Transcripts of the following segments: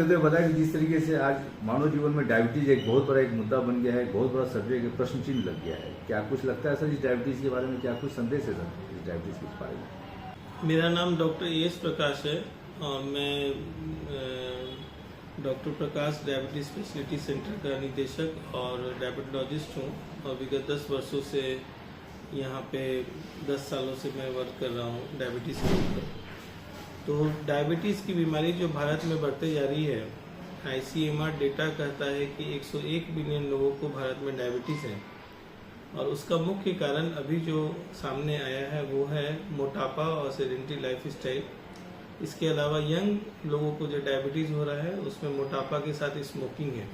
तो बताया कि जिस तरीके से आज मानव जीवन में डायबिटीज एक बहुत बड़ा एक मुद्दा बन गया है, एक बहुत बड़ा सब्जेक्ट, एक प्रश्न चिन्ह लग गया है। क्या कुछ लगता है सर इस डायबिटीज के बारे में, क्या कुछ संदेश है सर इस डायबिटीज के बारे में? मेरा नाम डॉक्टर एस प्रकाश है और मैं डॉक्टर प्रकाश डायबिटीज फैसिलिटी सेंटर का निदेशक और डायबिटोलॉजिस्ट हूँ और विगत 10 वर्षों से यहाँ पे 10 सालों से मैं वर्क कर रहा हूँ डायबिटीज़ के ऊपर। तो डायबिटीज़ की बीमारी जो भारत में बढ़ते जा रही है, ICMR डेटा कहता है कि 101 बिलियन लोगों को भारत में डायबिटीज़ है और उसका मुख्य कारण अभी जो सामने आया है वो है मोटापा और सेडेंटरी लाइफ स्टाइल। इसके अलावा यंग लोगों को जो डायबिटीज़ हो रहा है उसमें मोटापा के साथ स्मोकिंग है।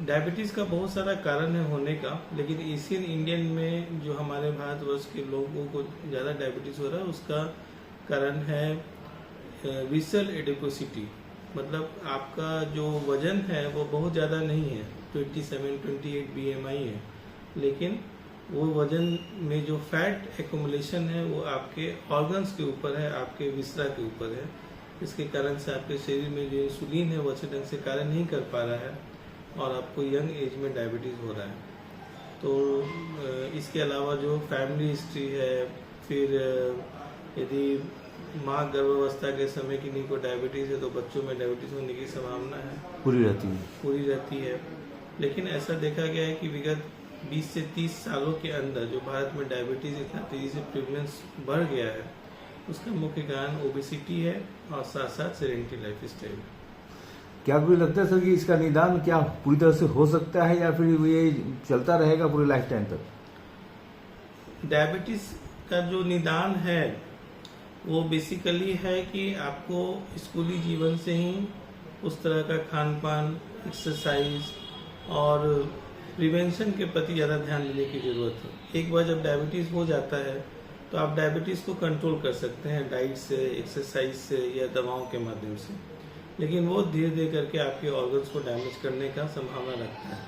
डायबिटीज़ का बहुत सारा कारण है होने का, लेकिन एशियन इंडियन में जो हमारे भारतवर्ष के लोगों को ज़्यादा डायबिटीज़ हो रहा है उसका कारण है विसरल एडिकोसिटी। मतलब आपका जो वजन है वो बहुत ज़्यादा नहीं है, 27-28 BMI है, लेकिन वो वजन में जो फैट एक्युमुलेशन है वो आपके ऑर्गन्स के ऊपर है, आपके विसरा के ऊपर है। इसके कारण से आपके शरीर में जो इंसुलिन है वो अच्छे ढंग से कार्य नहीं कर पा रहा है और आपको यंग एज में डायबिटीज़ हो रहा है। तो इसके अलावा जो फैमिली हिस्ट्री है, फिर यदि माँ गर्भावस्था के समय किन्हीं को डायबिटीज़ है तो बच्चों में डायबिटीज़ होने की संभावना है पूरी रहती है। लेकिन ऐसा देखा गया है कि विगत 20 से 30 सालों के अंदर जो भारत में डायबिटीज़ इतना तेज़ी से प्रेवलेंस बढ़ गया है उसका मुख्य कारण ओबेसिटी है और साथ साथ सेडेंटरी लाइफ स्टाइल। क्या आपको लगता है सर कि इसका निदान क्या पूरी तरह से हो सकता है या फिर ये चलता रहेगा पूरे लाइफ टाइम तक? डायबिटीज़ का जो निदान है वो बेसिकली है कि आपको स्कूली जीवन से ही उस तरह का खान पान, एक्सरसाइज और प्रिवेंशन के प्रति ज़्यादा ध्यान देने की ज़रूरत है। एक बार जब डायबिटीज़ हो जाता है तो आप डायबिटीज़ को कंट्रोल कर सकते हैं डाइट से, एक्सरसाइज से या दवाओं के माध्यम से, लेकिन वो धीरे धीरे करके आपके ऑर्गन्स को डैमेज करने का संभावना रखता है।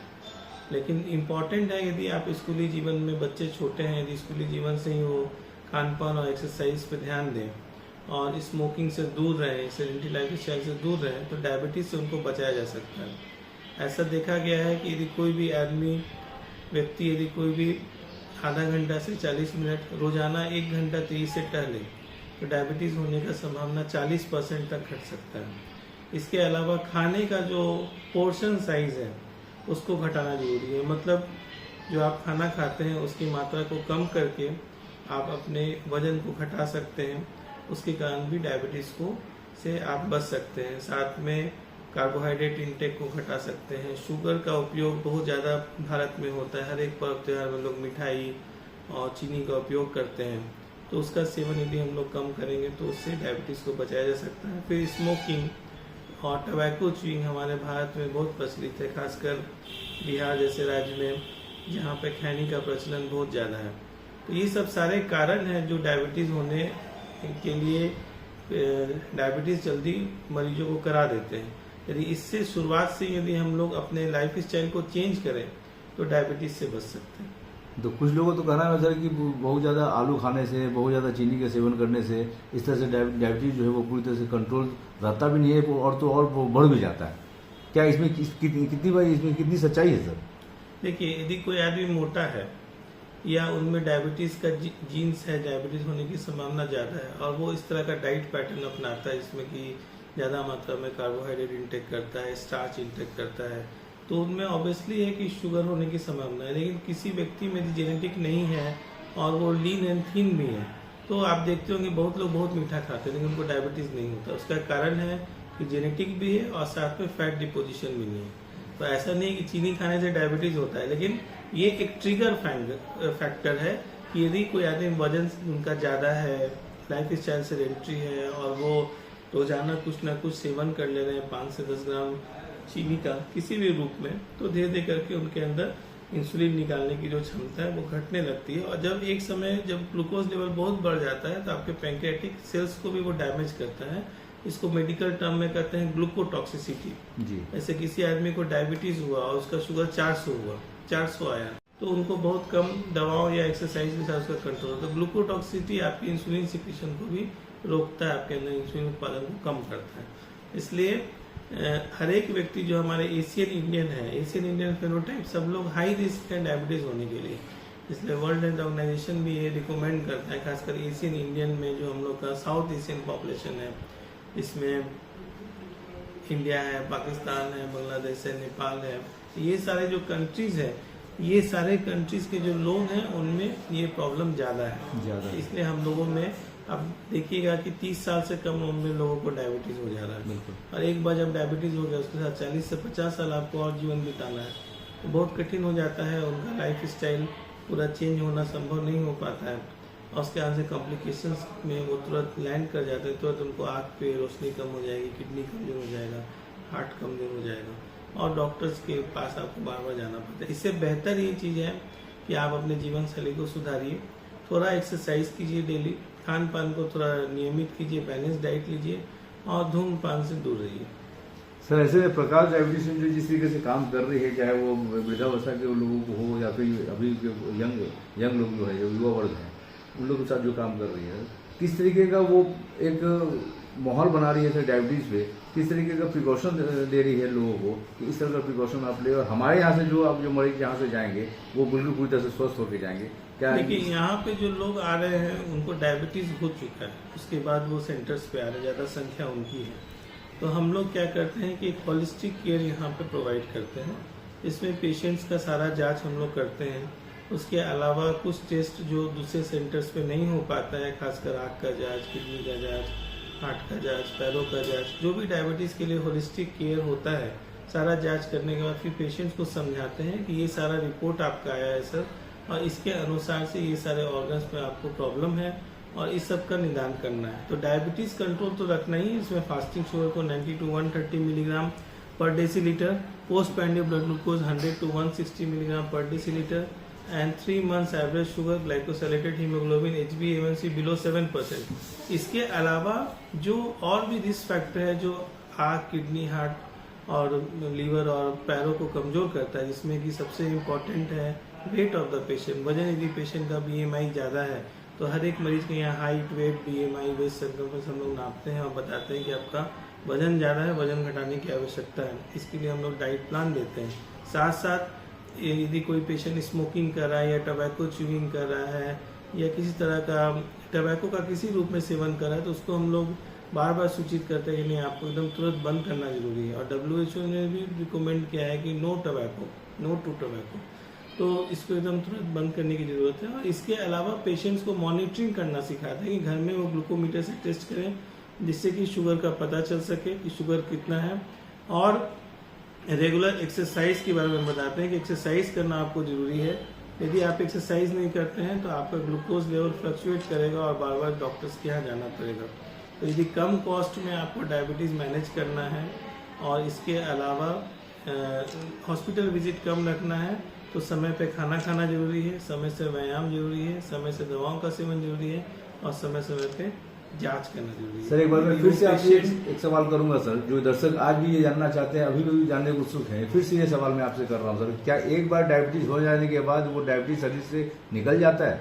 लेकिन इम्पॉर्टेंट है यदि आप स्कूली जीवन में, बच्चे छोटे हैं, यदि स्कूली जीवन से ही वो खान पान और एक्सरसाइज पे ध्यान दें और स्मोकिंग से दूर रहें, सेडेंटरी लाइफ स्टाइल से दूर रहें, तो डायबिटीज़ से उनको बचाया जा सकता है। ऐसा देखा गया है कि यदि कोई भी व्यक्ति यदि कोई भी आधा घंटा से 40 मिनट रोजाना 1 घंटा तेज़ी से टहले तो डायबिटीज़ होने का संभावना 40% तक घट सकता है। इसके अलावा खाने का जो पोर्शन साइज है उसको घटाना जरूरी है। मतलब जो आप खाना खाते हैं उसकी मात्रा को कम करके आप अपने वजन को घटा सकते हैं, उसके कारण भी डायबिटीज़ से आप बच सकते हैं। साथ में कार्बोहाइड्रेट इंटेक को घटा सकते हैं। शुगर का उपयोग बहुत ज़्यादा भारत में होता है, हर एक पर्व त्योहार में लोग मिठाई और चीनी का उपयोग करते हैं, तो उसका सेवन यदि हम लोग कम करेंगे तो उससे डायबिटीज़ को बचाया जा सकता है। फिर स्मोकिंग और टबैको च्यूइंग हमारे भारत में बहुत प्रचलित है, खासकर बिहार जैसे राज्य में जहाँ पे खैनी का प्रचलन बहुत ज़्यादा है। तो ये सब सारे कारण हैं जो डायबिटीज़ होने के लिए डायबिटीज़ जल्दी मरीजों को करा देते हैं। यदि इससे शुरुआत से यदि हम लोग अपने लाइफ स्टाइल को चेंज करें तो डायबिटीज़ से बच सकते हैं। तो कुछ लोगों तो कहना है सर कि बहुत ज़्यादा आलू खाने से, बहुत ज़्यादा चीनी का सेवन करने से इस तरह से डायबिटीज़ जो है वो पूरी तरह से कंट्रोल रहता भी नहीं है और तो और वो बढ़ भी जाता है। क्या इसमें कितनी सच्चाई है सर? देखिए, यदि कोई आदमी मोटा है या उनमें डायबिटीज़ का जीन्स है, डायबिटीज़ होने की संभावना ज़्यादा है और वो इस तरह का डाइट पैटर्न अपनाता है जिसमें कि ज़्यादा मात्रा में कार्बोहाइड्रेट इंटेक करता है, स्टार्च इंटेक करता है, तो उनमें ऑब्वियसली है कि शुगर होने की संभावना है। लेकिन किसी व्यक्ति में यदि जेनेटिक नहीं है और वो लीन एंड थीन भी है तो आप देखते होंगे बहुत लोग बहुत मीठा खाते हैं लेकिन उनको डायबिटीज़ नहीं होता। उसका कारण है कि जेनेटिक भी है और साथ में फैट डिपोजिशन भी नहीं है। तो ऐसा नहीं कि चीनी खाने से डायबिटीज़ होता है, लेकिन ये एक ट्रिगर फैक्टर है कि यदि कोई आदमी वजन उनका ज़्यादा है, लाइफ स्टाइल सेडेंटरी है और वो रोजाना कुछ ना कुछ सेवन कर ले रहे हैं 5 से 10 ग्राम चीनी का किसी भी रूप में, तो धीरे धीरे करके उनके अंदर इंसुलिन निकालने की जो क्षमता है वो घटने लगती है। और जब एक समय जब ग्लूकोज लेवल बहुत बढ़ जाता है तो आपके पैंक्रियाटिक सेल्स को भी वो डैमेज करता है। इसको मेडिकल टर्म में कहते हैं ग्लूकोटॉक्सिसिटी। ऐसे किसी आदमी को डायबिटीज हुआ और उसका शुगर 400 आया तो उनको बहुत कम दवाओं या एक्सरसाइज के साथ उसका कंट्रोल होता है। ग्लूकोटॉक्सिसिटी आपकी इंसुलिन सिक्रीशन को भी रोकता है, आपके अंदर इंसुलिन उत्पादन को कम करता है। इसलिए हर एक व्यक्ति जो हमारे एशियन इंडियन है, एशियन इंडियन फेनोटाइप, सब लोग हाई रिस्क है डायबिटीज़ होने के लिए। इसलिए वर्ल्ड हेल्थ ऑर्गेनाइजेशन भी ये रिकमेंड करता है, खासकर एशियन इंडियन में जो हम लोग का साउथ एशियन पॉपुलेशन है, इसमें इंडिया है, पाकिस्तान है, बांग्लादेश है, नेपाल है, ये सारे जो कंट्रीज़ है, ये सारे कंट्रीज़ के जो लोग हैं उनमें ये प्रॉब्लम ज़्यादा है। इसलिए हम लोगों में अब देखिएगा कि 30 साल से कम उम्र में लोगों को डायबिटीज़ हो जा रहा है। और एक बार जब डायबिटीज़ हो गया उसके साथ 40 से 50 साल आपको और जीवन बिताना है, तो बहुत कठिन हो जाता है। उनका लाइफ स्टाइल पूरा चेंज होना संभव नहीं हो पाता है और उसके आगे से कॉम्प्लिकेशंस में वो तुरंत लैंड कर जाते हैं। तुरंत उनको आँख पे रोशनी कम हो जाएगी, किडनी कमजोर हो जाएगा, हार्ट कमजोर हो जाएगा और डॉक्टर्स के पास आपको बार बार जाना पड़ता है। इससे बेहतर ये चीज़ है कि आप अपने जीवन शैली को सुधारिए, थोड़ा एक्सरसाइज कीजिए, डेली खान पान को थोड़ा नियमित कीजिए, बैलेंस डाइट लीजिए और धूम्रपान से दूर रहिए। सर, ऐसे में प्रकाश डायबिटीज जो जिस तरीके से काम कर रही है, चाहे वो वृद्धावस्था के लोगों को हो या फिर अभी जो यंग लोग जो है, जो युवा वर्ग है, उन लोगों के साथ जो काम कर रही है, किस तरीके का वो एक माहौल बना रही है सर डायबिटीज़ पे, किस तरीके का प्रिकॉशन दे रही है लोगों को कि इस तरह का प्रिकॉशन आप ले, और हमारे यहाँ से जो आप जो मरीज यहाँ से जाएंगे वो बिल्कुल पूरी तरह से स्वस्थ होकर जाएंगे क्या? देखिए, यहाँ पे जो लोग आ रहे हैं उनको डायबिटीज़ हो चुका है, उसके बाद वो सेंटर्स पे आ रहे हैं, ज़्यादा संख्या उनकी है। तो हम लोग क्या करते हैं कि एक होलिस्टिक केयर यहाँ पे प्रोवाइड करते हैं। इसमें पेशेंट्स का सारा जांच हम लोग करते हैं। उसके अलावा कुछ टेस्ट जो दूसरे सेंटर्स पे नहीं हो पाता है, खासकर आँख का जांच, किडनी का जांच, हार्ट का जांच, पैरों का जांच, जो भी डायबिटीज़ के लिए होलिस्टिक केयर होता है, सारा जांच करने के बाद फिर पेशेंट्स को समझाते हैं कि ये सारा रिपोर्ट आपका आया है सर, और इसके अनुसार से ये सारे ऑर्गन्स में आपको प्रॉब्लम है और इस सब का निदान करना है। तो डायबिटीज़ कंट्रोल तो रखना ही है। इसमें फास्टिंग शुगर को 90 to 130 milligram per decilitre, post prandial blood glucose 100 to 160 milligram per decilitre and 3 months average sugar, glycosylated haemoglobin, HbA1c below 7%। इसके अलावा जो और भी रिस्क फैक्टर है जो आँख, किडनी, हार्ट और लीवर और पैरों को कमज़ोर करता है, जिसमें कि सबसे इम्पॉर्टेंट है वेट ऑफ द पेशेंट। वजन, यदि पेशेंट का BMI ज़्यादा है तो हर एक मरीज के यहाँ height, weight, BMI, waist circumference हम लोग नापते हैं और बताते हैं कि आपका वजन ज़्यादा है, वजन घटाने की आवश्यकता है। इसके लिए हम लोग डाइट प्लान देते हैं। साथ साथ यदि कोई पेशेंट स्मोकिंग कर रहा है या टबैको च्यूइंग कर रहा है या किसी तरह का टबैको का किसी रूप में सेवन कर रहा है, तो उसको हम लोग बार बार सूचित करते हैं कि नहीं, आपको एकदम तुरंत बंद करना जरूरी है। और WHO ने भी रिकमेंड किया है कि no tobacco, no to tobacco, तो इसको एकदम तुरंत बंद करने की ज़रूरत है। और इसके अलावा पेशेंट्स को मॉनिटरिंग करना सिखाते हैं कि घर में वो ग्लूकोमीटर से टेस्ट करें, जिससे कि शुगर का पता चल सके कि शुगर कितना है। और रेगुलर एक्सरसाइज के बारे में बताते हैं कि एक्सरसाइज करना आपको ज़रूरी है। यदि आप एक्सरसाइज नहीं करते हैं तो आपका ग्लूकोज लेवल फ्लक्चुएट करेगा और बार बार डॉक्टर्स के यहाँ जाना पड़ेगा। तो यदि कम कॉस्ट में आपको डायबिटीज़ मैनेज करना है और इसके अलावा हॉस्पिटल विजिट कम रखना है, तो समय पे खाना खाना जरूरी है, समय से व्यायाम जरूरी है, समय से दवाओं का सेवन जरूरी है और समय समय पे जांच करना जरूरी है। सर, एक बार मैं फिर से आपसे एक सवाल करूंगा सर, जो दर्शक आज भी ये जानना चाहते हैं, अभी भी जानने को उत्सुक हैं, फिर से ये सवाल मैं आपसे कर रहा हूँ सर, क्या एक बार डायबिटीज हो जाने के बाद वो डायबिटीज शरीर से निकल जाता है?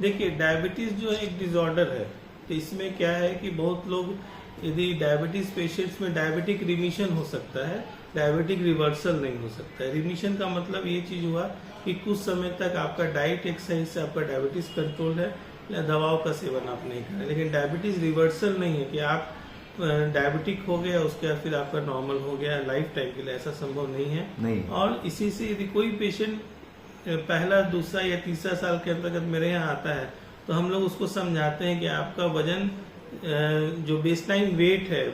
देखिए, डायबिटीज जो है एक डिसऑर्डर है। तो इसमें क्या है कि बहुत लोग, यदि डायबिटीज पेशेंट्स में डायबिटिक रिमिशन हो सकता है, डायबिटिक रिवर्सल नहीं हो सकता है। रिमिशन का मतलब ये चीज हुआ कि कुछ समय तक आपका डाइट, एक्सरसाइज से आपका डायबिटीज कंट्रोल है या दवाओं का सेवन आप नहीं करें। लेकिन डायबिटीज रिवर्सल नहीं है कि आप डायबिटिक हो गया उसके बाद फिर आपका नॉर्मल हो गया लाइफ टाइम के लिए, ऐसा संभव नहीं है। नहीं। और इसी से यदि कोई पेशेंट पहला, दूसरा या तीसरा साल के अंतर्गत मेरे यहाँ आता है, तो हम लोग उसको समझाते हैं कि आपका वजन जो बेसलाइन वेट है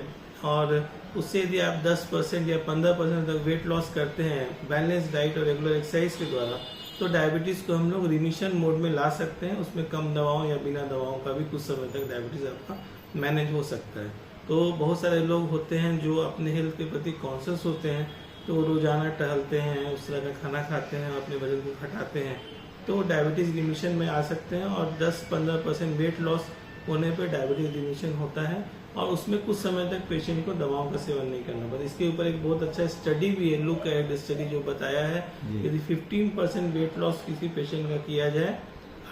और उससे यदि आप 10% या 15% तक वेट लॉस करते हैं बैलेंस डाइट और रेगुलर एक्सरसाइज के द्वारा, तो डायबिटीज़ को हम लोग रिमिशन मोड में ला सकते हैं। उसमें कम दवाओं या बिना दवाओं का भी कुछ समय तक डायबिटीज़ आपका मैनेज हो सकता है। तो बहुत सारे लोग होते हैं जो अपने हेल्थ के प्रति कॉन्शियस होते हैं, तो रोजाना टहलते हैं, उस तरह का खाना खाते हैं, अपने वजन को घटाते हैं, तो डायबिटीज़ रिमिशन में आ सकते हैं। और 10-15% वेट लॉस होने पर डायबिटीज़ रिमिशन होता है और उसमें कुछ समय तक पेशेंट को दवाओं का सेवन नहीं करना पड़ता। इसके ऊपर एक बहुत अच्छा स्टडी भी है, लुक एट स्टडी, जो बताया है यदि 15% वेट लॉस किसी पेशेंट का किया जाए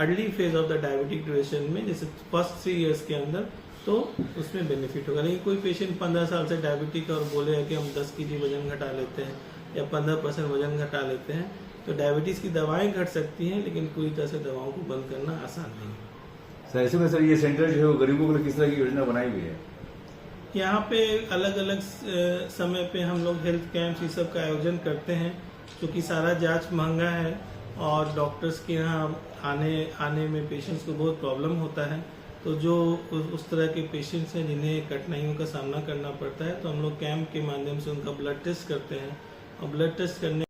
early phase of the diabetic duration में, जैसे फर्स्ट 3 इयर्स के अंदर, तो उसमें बेनिफिट होगा। लेकिन कोई पेशेंट 15 साल से डायबिटिक और बोले कि हम 10 kg वजन घटा लेते हैं या 15% वजन घटा लेते हैं, तो डायबिटीज़ की दवाएं घट सकती हैं, लेकिन पूरी तरह से दवाओं को बंद करना आसान नहीं है। सर ऐसे में सर ये सेंटर जो है वो गरीबों के लिए किस तरह की योजना बनाई हुई है? यहाँ पे अलग अलग समय पे हम लोग हेल्थ कैंप्स ये सब का आयोजन करते हैं, क्योंकि सारा जांच महंगा है और डॉक्टर्स के यहाँ आने में पेशेंट्स को बहुत प्रॉब्लम होता है। तो जो उस तरह के पेशेंट्स हैं जिन्हें कठिनाइयों का सामना करना पड़ता है, तो हम लोग कैंप के माध्यम से उनका ब्लड टेस्ट करते हैं और ब्लड टेस्ट करने